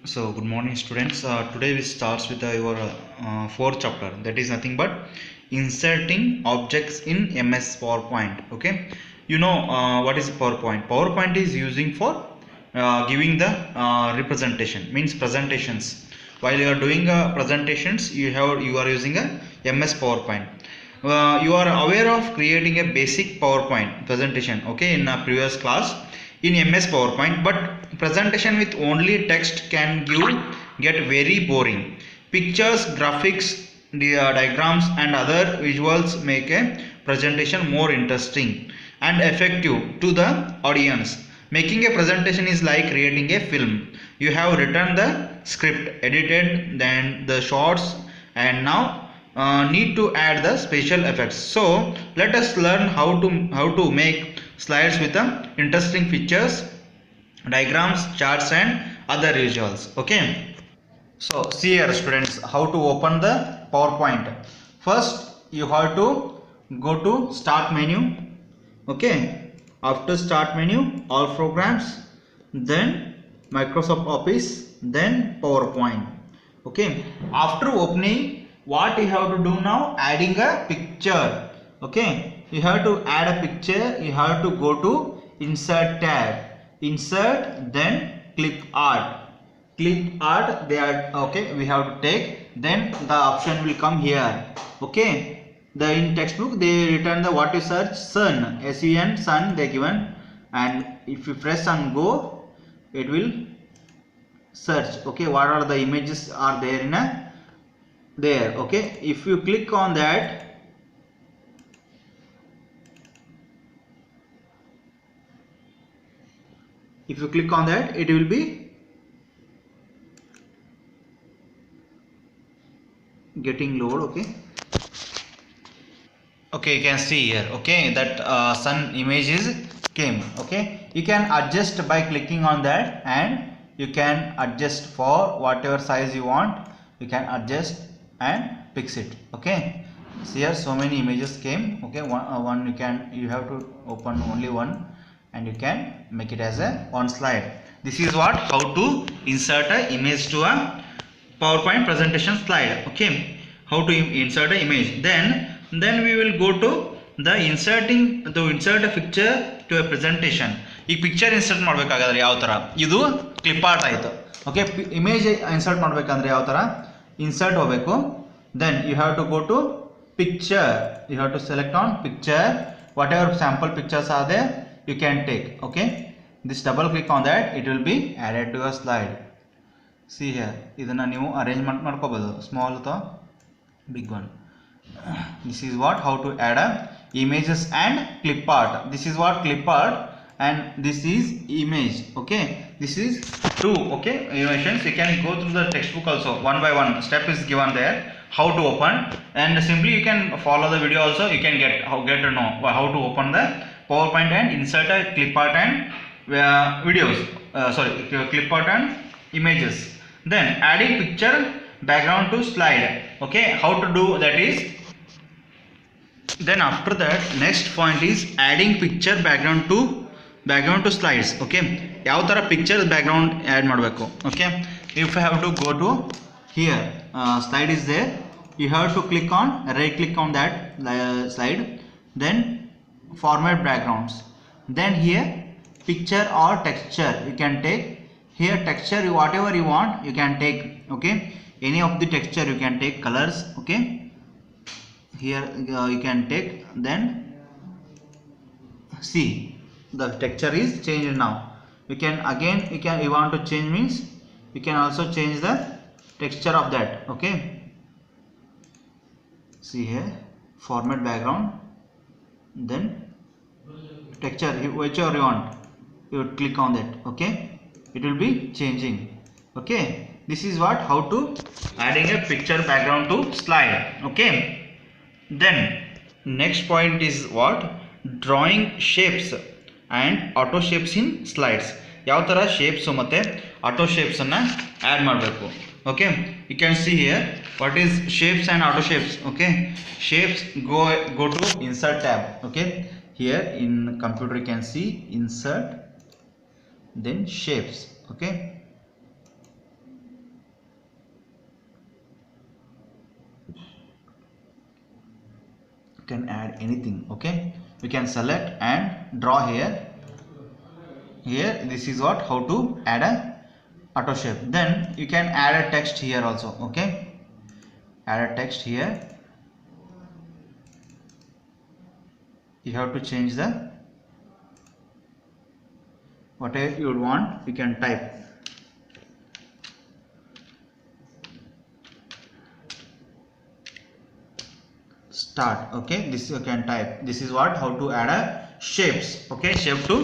So good morning students. Today we starts with your fourth chapter, that is nothing but inserting objects in MS PowerPoint. Okay, you know what is PowerPoint? PowerPoint is using for giving the representation, means presentations. While you are doing presentations, you are using a MS PowerPoint. You are aware of creating a basic PowerPoint presentation, okay, in a previous class in MS PowerPoint, but presentation with only text can get very boring. Pictures, graphics, diagrams and other visuals make a presentation more interesting and effective to the audience. Making a presentation is like creating a film. You have written the script, edited then the shots, and now need to add the special effects. So let us learn how to make slides with interesting features, diagrams, charts and other visuals. Okay, so see here students, how to open the PowerPoint. First you have to go to start menu. Okay, after start menu, all programs, then Microsoft Office, then PowerPoint. Okay, after opening, what you have to do now? Adding a picture. Okay, you have to add a picture. You have to go to insert tab, insert, then clip art. They are okay, we have to take, then the option will come here. Okay, the in textbook they return the what you search, sun, sun, sun they given, and if you press on go, it will search. Okay, what are the images are there in a there. Okay, if you click on that, it will be getting load. Okay, you can see here, okay, that sun images came. Okay, you can adjust by clicking on that, and you can adjust for whatever size you want. You can adjust and fix it. Okay, see here, so many images came. Okay, one you have to open only one, and you can make it as a one slide. This is what, how to insert a image to a PowerPoint presentation slide. Okay, how to insert an image. Then we will go to the insert a picture to a presentation. ಈ picture insert ಮಾಡಬೇಕಾದ್ರೆ ಯಾವ ತರ, ಇದು clip art ಆಯಿತು. Okay, image insert ಮಾಡಬೇಕಂದ್ರೆ ಯಾವ ತರ insert ಹೋಗಬೇಕು. Then you have to go to picture. You have to select on picture. Whatever sample pictures are there, you can take. Okay, this double click on that, it will be added to your slide. See here, ಇದನ್ನ ನೀವು arrangement ಮಾಡ್ಕೋಬಹುದು, small ಅಥವಾ big one. This is what, how to add a images and clip art. This is what clip art, and this is image. Okay, this is two. Okay, innovations. You can go through the textbook also, one by one step is given there, how to open, and simply you can follow the video also. You can get to know how to open the PowerPoint and insert a clip art and videos, clip art and images. Then adding picture background to slide. Okay, how to do that is, then after that next point is adding picture background to slides. Okay, ಯಾವ ತರ picture background add ಮಾಡಬೇಕು. Okay, if I have to go to here, slide is there, you have to click on, right click on that slide, then format backgrounds, then here picture or texture you can take. Here texture, whatever you want you can take. Okay, any of the texture you can take, colors. Okay, here you can take, then see the texture is changed now. You can again, you want to change means you can also change the texture of that. Okay, see here, format background, then texture, whichever you want, you click on that. Okay, it will be changing. Okay, this is what, how to adding a picture background to slide. Okay, then next point is what, drawing shapes and auto shapes in slides. ಯಾವ ತರ shapes ಮತ್ತೆ auto shapes ಅನ್ನ add ಮಾಡಬೇಕು. Okay, you can see here what is shapes and auto shapes. Okay, shapes, go to insert tab. Okay, here in computer you can see insert, then shapes. Okay, anything. Okay, you can select and draw here. This is what how to add a auto shape. Then you can add a text here also. Okay, add a text here. You have to change the whatever you want, you can type. Start. Okay, this you can type. This is what how to add a shapes. Okay, shape to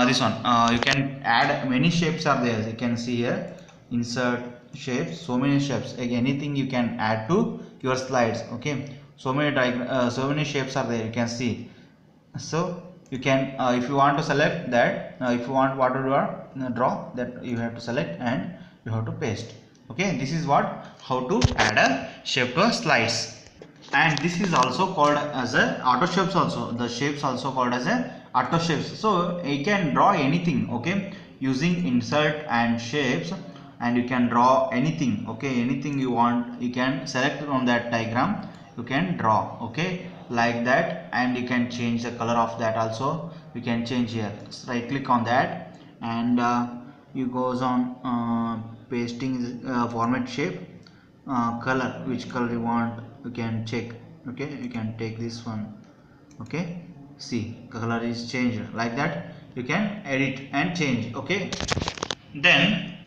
this one. You can add many shapes are there. You can see here, insert shapes. So many shapes. Again, anything you can add to your slides. Okay, so many shapes are there. You can see. So you can if you want to select that, if you want what to draw, that you have to select and you have to paste. Okay, this is what how to add a shape to a slides. And this is also called as a auto shapes also. The shapes also called as a auto shapes. So you can draw anything, okay, using insert and shapes, and you can draw anything. Okay, anything you want, you can select on that diagram, you can draw. Okay, like that, and you can change the color of that also. You can change here. Just right click on that, and you goes on pasting format shape, color, which color you want, you can check. Okay, you can take this one. Okay, see, color is changed. Like that you can edit and change. Okay, then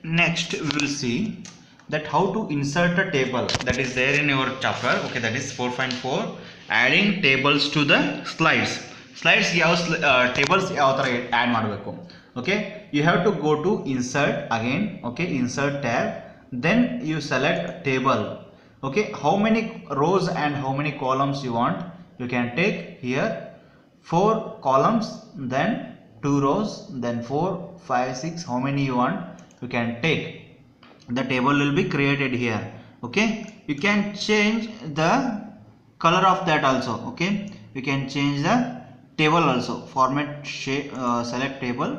next we will see that how to insert a table that is there in your chapter. Okay, that is 4.4, adding tables to the slides ಯಾವ tables ಯಾವ ತರ add ಮಾಡಬೇಕು. Okay, you have to go to insert again. Okay, insert tab, then you select table. Okay, how many rows and how many columns you want, you can take here 4 columns, then 2 rows, then 4 5 6, how many you want, you can take. The table will be created here. Okay, you can change the color of that also. Okay, you can change the table also. Format shape, select table.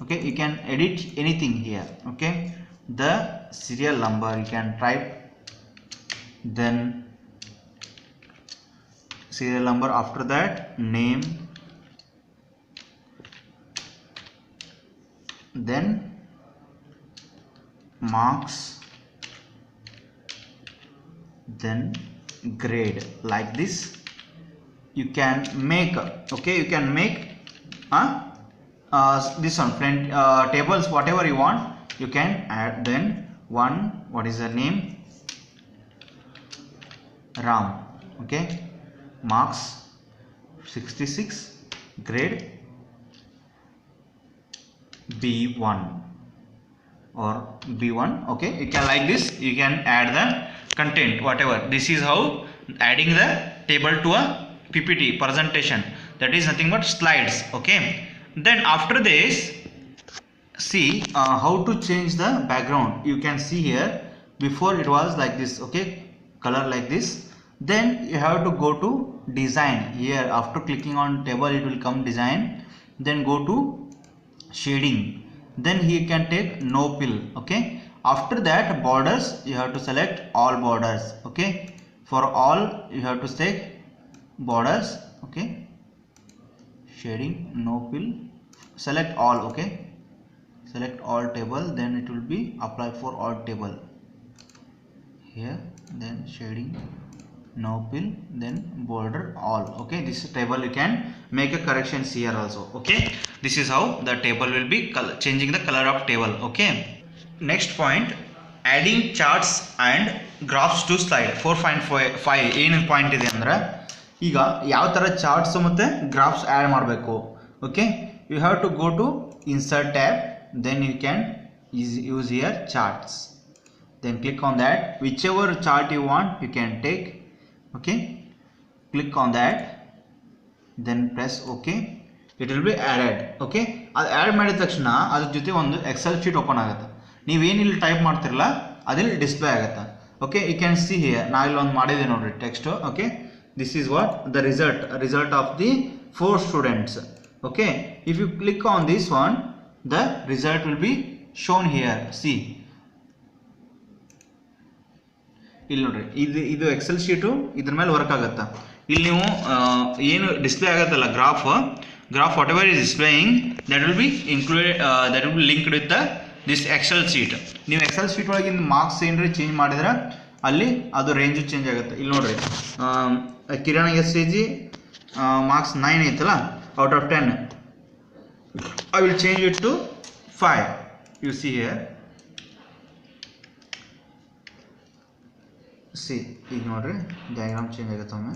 Okay, you can edit anything here. Okay, the serial number you can type, then serial number, after that name, then marks, then grade. Like this you can make. Okay, you can make this one friend tables, whatever you want you can add. Then one, what is the name, Ram. Okay, marks 66, grade B1 or B1. Okay, you can like this, you can add the content whatever. This is how adding the table to a PPT presentation, that is nothing but slides. Okay, then after this see how to change the background. You can see here, before it was like this. Okay, color like this. Then you have to go to design here. After clicking on table, it will come design, then go to shading, then he can take no fill. Okay, after that borders, you have to select all borders. Okay, for all you have to select borders. Okay, shading, no fill, select all. Okay, select all table, then it will be apply for all table here, then shading, no fill, then border all. Okay, this table you can make a corrections here also. Okay, this is how the table will be changing the color of table. Okay, next point, adding charts and graphs to slide. 4.5 ಏನು point ಇದೆ ಅಂದ್ರೆ, ಈಗ ಯಾವ ತರ charts ಮತ್ತೆ graphs add ಮಾಡಬೇಕು. Okay, you have to go to insert tab, then you can use here charts, then click on that, whichever chart you want you can take. Okay, click on that, then press OK, it will be added. Okay, ಅದು add ಮಾಡಿದ ತಕ್ಷಣ ಅದ್ರ ಜೊತೆ ಒಂದು Excel sheet open ಆಗುತ್ತೆ. ನೀವೇನಿಲ್ಲಿ type ಮಾಡ್ತಿರಲ್ಲ ಅದಿಲ್ಲಿ ಡಿಸ್ಪ್ಲೇ ಆಗುತ್ತೆ. Okay, you can see here, ನಾ ಇಲ್ಲಿ ಒಂದು ಮಾಡಿದೆ ನೋಡ್ರಿ text. Okay, this is what the result of the 4 students. Okay, if you click on this one, the result will be shown here. See, ಇಲ್ಲಿ ನೋಡ್ರಿ, ಇದು ಎಕ್ಸೆಲ್ ಶೀಟು ಇದ್ರ ಮೇಲೆ ವರ್ಕ್ ಆಗುತ್ತಾ. ಇಲ್ಲಿ ನೀವು ಏನು ಡಿಸ್ಪ್ಲೇ ಆಗುತ್ತಲ್ಲ graph whatever is displaying that will be included that will be linked with the this excel sheet. ನೀವು ಎಕ್ಸೆಲ್ ಶೀಟ್ ಒಳಗಿಂದ ಮಾರ್ಕ್ಸ್ ಏನ್ರಿ ಚೇಂಜ್ ಮಾಡಿದ್ರೆ ಅಲ್ಲಿ ಅದು ರೇಂಜು ಚೇಂಜ್ ಆಗುತ್ತೆ. ಇಲ್ಲಿ ನೋಡ್ರಿ Kiran S C G marks 9 ಐತಲ್ಲ out of 10, I will change it to 5. You see here, see ಈಗ ನೋಡ್ರಿ ಡಯಾಗ್ರಾಮ್ ಚೇಂಜ್ ಆಗುತ್ತೆ ಒಮ್ಮೆ.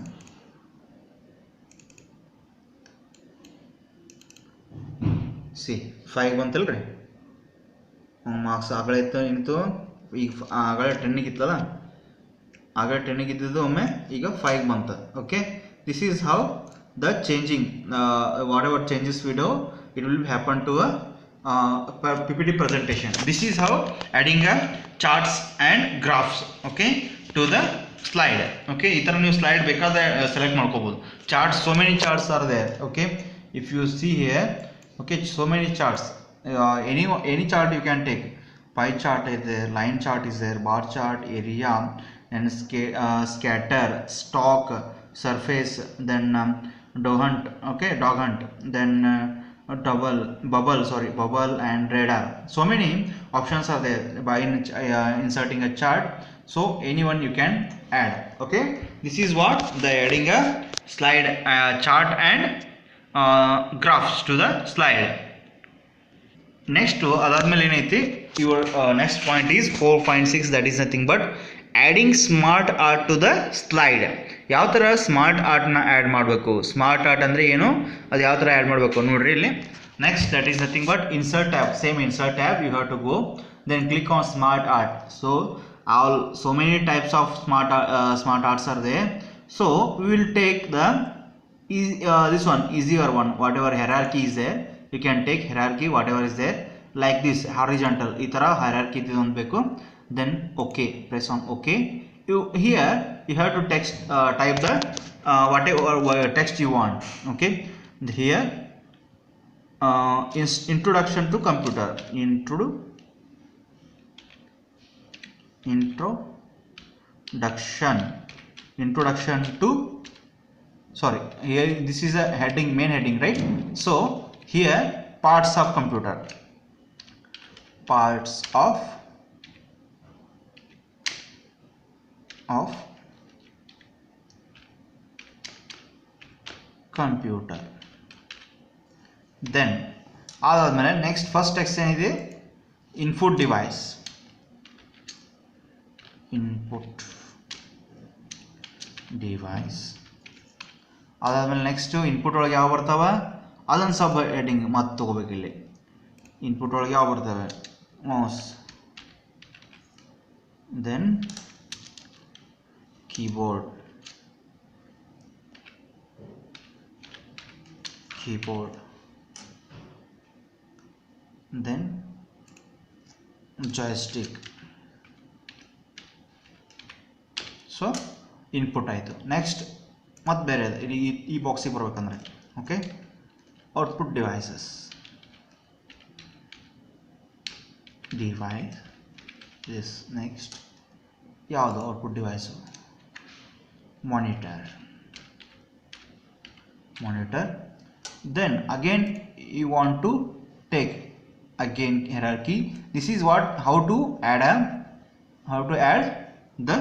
ಸಿ 5 ಬಂತಲ್ರಿ, ಮಾರ್ಕ್ಸ್ ಆಗಲೇ ಇತ್ತು ನಿಂತು, ಈಗ ಆಗಲೇ 10ಗೆ ಇತ್ತಲ್ಲ, ಆಗಲೇ 10ಗೆ ಇದ್ದಿದ್ದು ಒಮ್ಮೆ ಈಗ 5 ಬಂತು. Okay, this is how the changing whatever changes we do, it will happen to a PPT presentation. This is how adding a charts and graphs, okay, to the slide. Okay, ಈ ತರ ನೀವು ಸ್ಲೈಡ್ ಬೇಕಾದ್ರೆ select ಮಾಡ್ಕೋಬಹುದು. Charts, so many charts are there. Okay, if you see here, okay, so many charts, any chart you can take. Pie chart is there, line chart is there, bar chart, area, and scatter, stock, surface, then dog hunt, then bubble and radar. So many options are there by inserting a chart. So anyone you can add. Okay, this is what the adding a slide, chart and graphs to the slide. Next ಅದಾದ್ಮೇಲೆ ಏನೈತಿ, your next point is 4.6, that is nothing but adding smart art to the slide. ಯಾವ ಥರ smart ಆರ್ಟ್ನ add ಮಾಡಬೇಕು, smart art ಅಂದರೆ ಏನು, ಅದು ಯಾವ ಥರ ಆ್ಯಡ್ ಮಾಡಬೇಕು ನೋಡ್ರಿ ಇಲ್ಲಿ. Next that is nothing but insert tab, same insert tab you have to go, then click on smart art. So many types of smart arts are there. So we will take the this one, easier one, whatever hierarchy is there you can take hierarchy, whatever is there, like this horizontal, ಈ ಥರ hierarchy ಇದು ಬೇಕು. Then okay, press on okay. Here you have to type the whatever text you want. Okay, here introduction to computer, introduction to, sorry, here this is a heading, main heading, right? So here parts of computer, parts of computer. Then ಅದಾದ್ಮೇಲೆ next first text ಏನಿದೆ, input device, ಅದಾದ್ಮೇಲೆ next input ಒಳಗೆ ಯಾವ ಬರ್ತಾವ ಅದನ್ನು ಸಬ್ heading ಮತ್ತೆ ತಗೋಬೇಕು. ಇಲ್ಲಿ ಇನ್ಪುಟ್ ಒಳಗೆ ಯಾವ ಬರ್ತವೆ, mouse, then keyboard, then joystick. So input ಆಯಿತು. ನೆಕ್ಸ್ಟ್ ಮತ್ತೆ ಬೇರೆ ಈ ಬಾಕ್ಸಿಗೆ ಬರ್ಬೇಕಂದ್ರೆ okay, output devices, this next ಯಾವುದು output device, monitor. Then again you want to take again hierarchy. This is what how to add the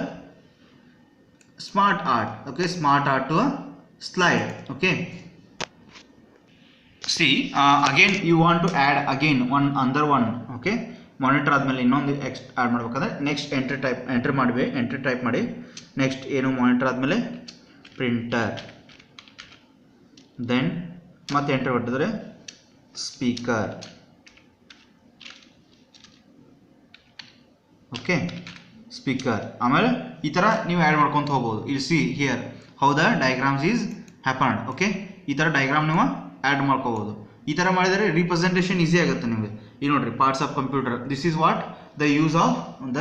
smart art. Okay, smart art to a slide. Okay, see again you want to add again one another one. Okay, monitor ಆದಮೇಲೆ ಇನ್ನೊಂದು add ಮಾಡ್ಬೇಕಾದ್ರೆ next entry type ಮಾಡಿ next ಏನು monitor ಆದಮೇಲೆ printer, then ಮತ್ತೆ entry ಹೊಟ್ಟಿದ್ರೆ speaker. Okay, speaker. ಆಮೇಲೆ ಈ ಥರ ನೀವು ಆ್ಯಡ್ ಮಾಡ್ಕೊತ ಹೋಗ್ಬೋದು. ಇಲ್ಲಿ see here how the diagrams is happened. Okay, ಈ ಥರ ಡಯಾಗ್ರಾಮ್ ನೀವು ಆ್ಯಡ್ ಮಾಡ್ಕೋಬೋದು. ಈ ಥರ ಮಾಡಿದರೆ ರಿಪ್ರೆಸೆಂಟೇಷನ್ ಈಸಿ ಆಗುತ್ತೆ ನಿಮಗೆ. ಈ ನೋಡ್ರಿ parts of computer, this is what the use of the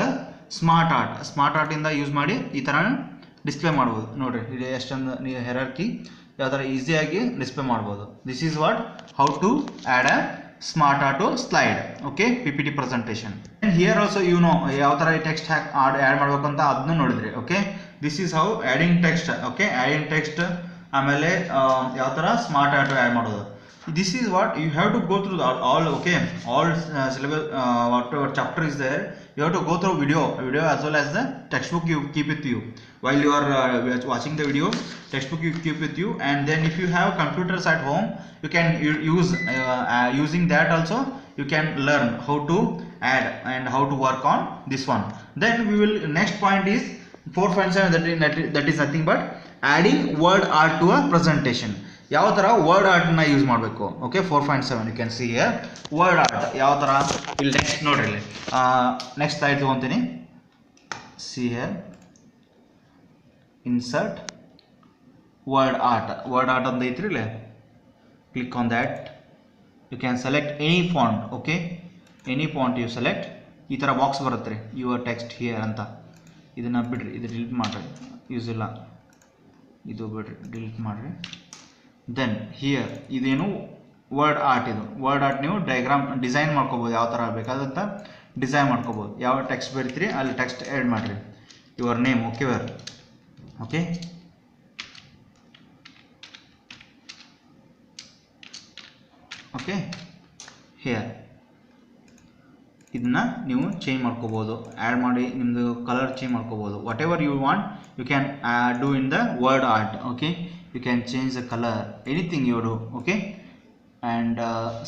smart ಆರ್ಟಿಂದ ಯೂಸ್ ಮಾಡಿ ಈ ಥರ ಡಿಸ್ಪ್ಲೇ ಮಾಡ್ಬೋದು. ನೋಡ್ರಿ ಇಲ್ಲಿ ಎಷ್ಟೊಂದು ನೀವು ಹೆರಾರ್ಕಿ ಯಾವ ಥರ ಈಸಿಯಾಗಿ ಡಿಸ್ಪ್ಲೇ ಮಾಡ್ಬೋದು. This is what how to add a smart art to slide. Okay, PPT presentation. And here also ಯಾವ ಥರ ಟೆಕ್ಸ್ಟ್ ಆ್ಯಡ್ ಮಾಡಬೇಕು ಅಂತ ಅದನ್ನು ನೋಡಿದ್ರಿ. ಓಕೆ, this is how adding text. Okay, adding text ಆಮೇಲೆ ಯಾವ ಥರ ಸ್ಮಾರ್ಟ್ ಆಟೋ ಆ್ಯಡ್ ಮಾಡೋದು. This is what you have to go through all okay, all syllabus, whatever chapter is there, you have to go through video as well as the textbook. You keep with you while you are watching the video. Textbook you keep with you, and then if you have computers at home, you can use using that also you can learn how to add and how to work on this one. Then we will, next point is 4.7, that is nothing but adding word art to a presentation. ಯಾವ ಥರ word ಆರ್ಟ್ನ use ಮಾಡಬೇಕು. Okay, 4.7 you can see here word art ಯಾವ ಥರ. ಇಲ್ಲಿ next ನೋಡ್ರಿ, ಇಲ್ಲಿ next slide ತೊಗೊತೀನಿ. See here insert word art ಅಂತ ಐತ್ರಿ ಇಲ್ಲಿ. Click on that. You can select any font. Okay, any font you select. ಈ ಥರ ಬಾಕ್ಸ್ ಬರುತ್ತೆ ರೀ, ಯುವರ್ ಟೆಕ್ಸ್ಟ್ ಹಿಯರ್ ಅಂತ. ಇದನ್ನು ಬಿಡ್ರಿ, ಇದು ಡಿಲೀಟ್ ಮಾಡಿರಿ, ಯೂಸ್ ಇಲ್ಲ. ಇದು ಬಿಡ್ರಿ, ಡಿಲೀಟ್ ಮಾಡಿರಿ. ದೆನ್ ಹಿಯರ್ ಇದೇನು ವರ್ಡ್ ಆರ್ಟ್. ಇದು ವರ್ಡ್ ಆರ್ಟ್ ನೀವು ಡಯಾಗ್ರಾಮ್ ಡಿಸೈನ್ ಮಾಡ್ಕೋಬೋದು, ಯಾವ ಥರ ಬೇಕಾದಂಥ ಡಿಸೈನ್ ಮಾಡ್ಕೋಬೋದು. ಯಾವ ಟೆಕ್ಸ್ಟ್ ಬರ್ತೀರಿ ಅಲ್ಲಿ ಟೆಕ್ಸ್ಟ್ ಆ್ಯಡ್ ಮಾಡಿರಿ, your name. Okay where. Okay, okay here ಇದನ್ನ ನೀವು ಚೇಂಜ್ ಮಾಡ್ಕೋಬೋದು, ಆ್ಯಡ್ ಮಾಡಿ ನಿಮ್ಮದು ಕಲರ್ ಚೇಂಜ್ ಮಾಡ್ಕೋಬೋದು. Whatever you want you can do in the word art. Okay, you can change the color, anything you do. Okay, and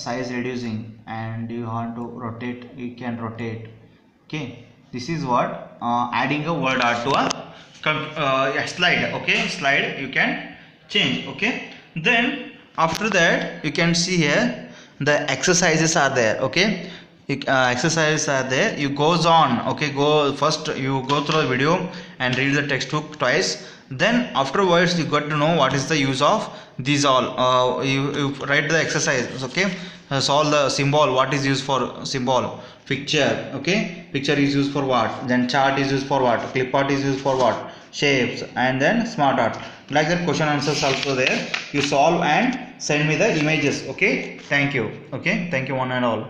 size reducing, and you want to rotate, you can rotate. Okay, this is what adding a word art to a slide. Okay, slide you can change. Okay, then after that you can see here the exercises are there. Okay, exercises are there. You goes on. Okay, go first, you go through the video and read the textbook twice. Then afterwards you got to know what is the use of these all. You write the exercise. Okay, solve the symbol. What is used for symbol? Picture. Okay, picture is used for what? Then chart is used for what? Clip art is used for what? Shapes. And then smart art. Like that, question answers also there. You solve and send me the images. Okay, thank you. Okay, thank you one and all.